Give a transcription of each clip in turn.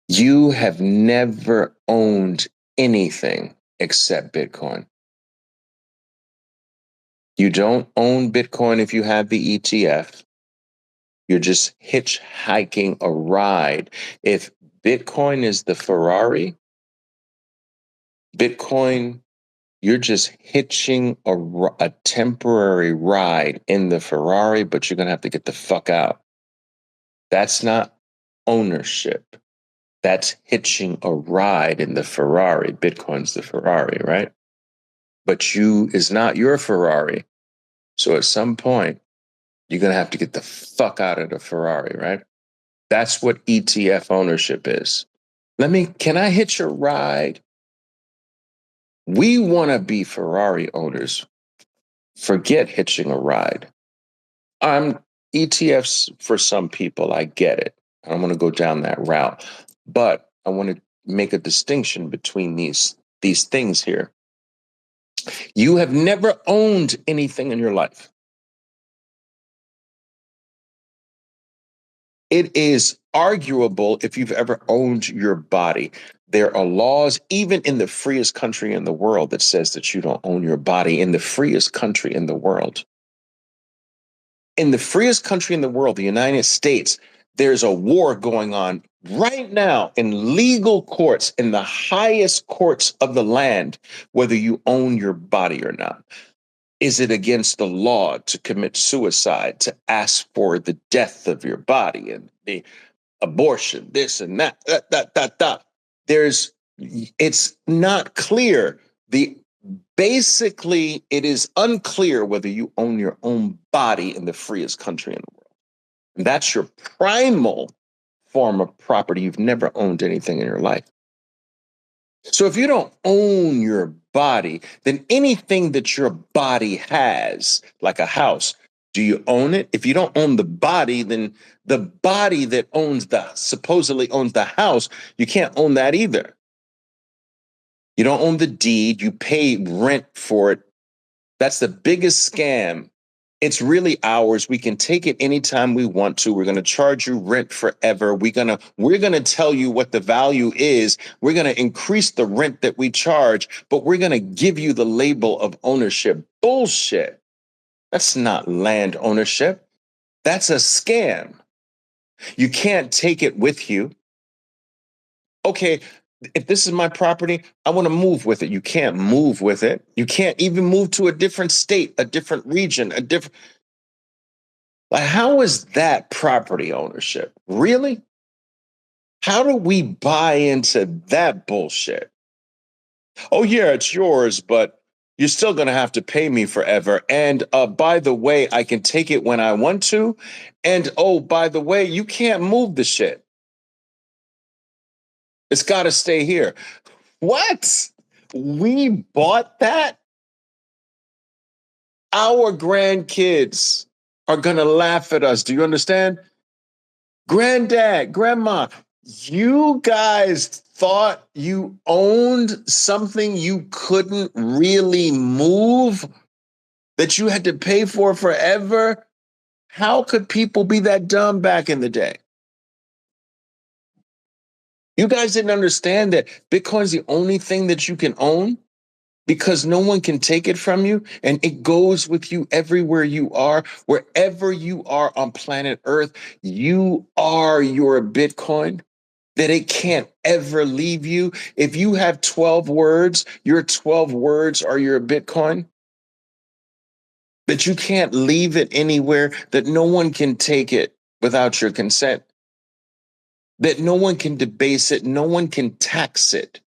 You have never owned anything except Bitcoin. You don't own Bitcoin if you have the ETF. You're just hitchhiking a ride. If Bitcoin is the Ferrari, Bitcoin, you're just hitching a temporary ride in the Ferrari, but you're going to have to get the fuck out. That's not ownership. That's hitching a ride in the Ferrari. Bitcoin's the Ferrari, right? But you is not your Ferrari. So at some point, you're going to have to get the fuck out of the Ferrari, right? That's what ETF ownership is. Can I hitch a ride? We want to be Ferrari owners. Forget hitching a ride. ETFs for some people, I get it. I don't want to go down that route, but I want to make a distinction between these things here. You have never owned anything in your life. It is arguable if you've ever owned your body. There are laws, even in the freest country in the world, that says that you don't own your body, in the freest country in the world. In the freest country in the world, the United States, there's a war going on right now in legal courts, in the highest courts of the land, whether you own your body or not. Is it against the law to commit suicide, to ask for the death of your body and the abortion, this and that, it's not clear. Basically, it is unclear whether you own your own body in the freest country in the world. And that's your primal form of property. You've never owned anything in your life. So if you don't own your body, then anything that your body has, like a house, do you own it? If you don't own the body, then the body that supposedly owns the house, you can't own that either. You don't own the deed, you pay rent for it. That's the biggest scam. It's really ours. We can take it anytime we want to. We're going to charge you rent forever. We're going to tell you what the value is. We're going to increase the rent that we charge, but we're going to give you the label of ownership. Bullshit. That's not land ownership. That's a scam. You can't take it with you. Okay, if this is my property, I want to move with it. You can't move with it. You can't even move to a different state, a different region, a different. How is that property ownership? Really? How do we buy into that bullshit? Oh, yeah, it's yours, but you're still going to have to pay me forever. And by the way, I can take it when I want to. And oh, by the way, you can't move the shit. It's got to stay here. What? We bought that? Our grandkids are going to laugh at us. Do you understand? Granddad, grandma, you guys thought you owned something you couldn't really move, that you had to pay for forever? How could people be that dumb back in the day? You guys didn't understand that Bitcoin's the only thing that you can own because no one can take it from you, and it goes with you everywhere you are. Wherever you are on planet Earth, you are your Bitcoin, that it can't ever leave you. If you have 12 words, your 12 words are your Bitcoin, that you can't leave it anywhere, that no one can take it without your consent, that no one can debase it, no one can tax it.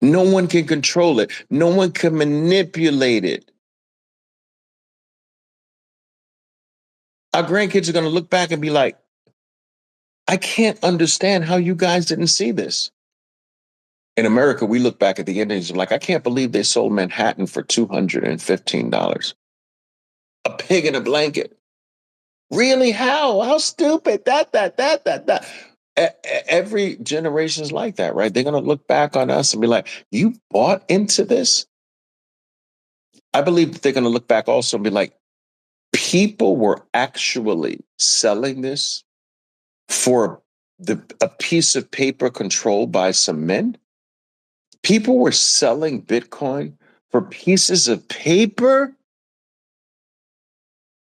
No one can control it. No one can manipulate it. Our grandkids are going to look back and be like, I can't understand how you guys didn't see this. In America, we look back at the Indians and like, I can't believe they sold Manhattan for $215. A pig in a blanket. Really? How? How stupid? That. Every generation is like that, right? They're going to look back on us and be like, you bought into this? I believe that they're going to look back also and be like, people were actually selling this for a piece of paper controlled by some men? People were selling Bitcoin for pieces of paper?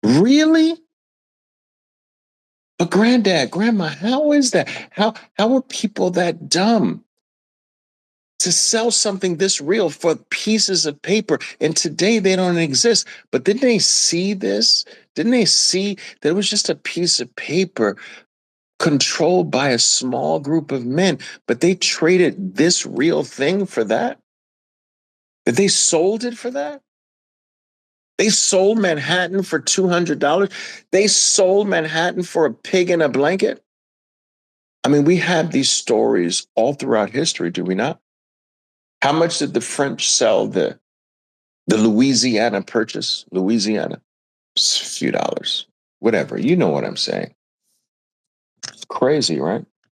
Really? But granddad, grandma, how is that? How are people that dumb to sell something this real for pieces of paper? And today they don't exist. But didn't they see this? Didn't they see that it was just a piece of paper controlled by a small group of men, but they traded this real thing for that? That they sold it for that? They sold Manhattan for $200. They sold Manhattan for a pig in a blanket. I mean, we have these stories all throughout history, do we not? How much did the French sell the Louisiana Purchase? Louisiana, a few dollars, whatever. You know what I'm saying? It's crazy, right?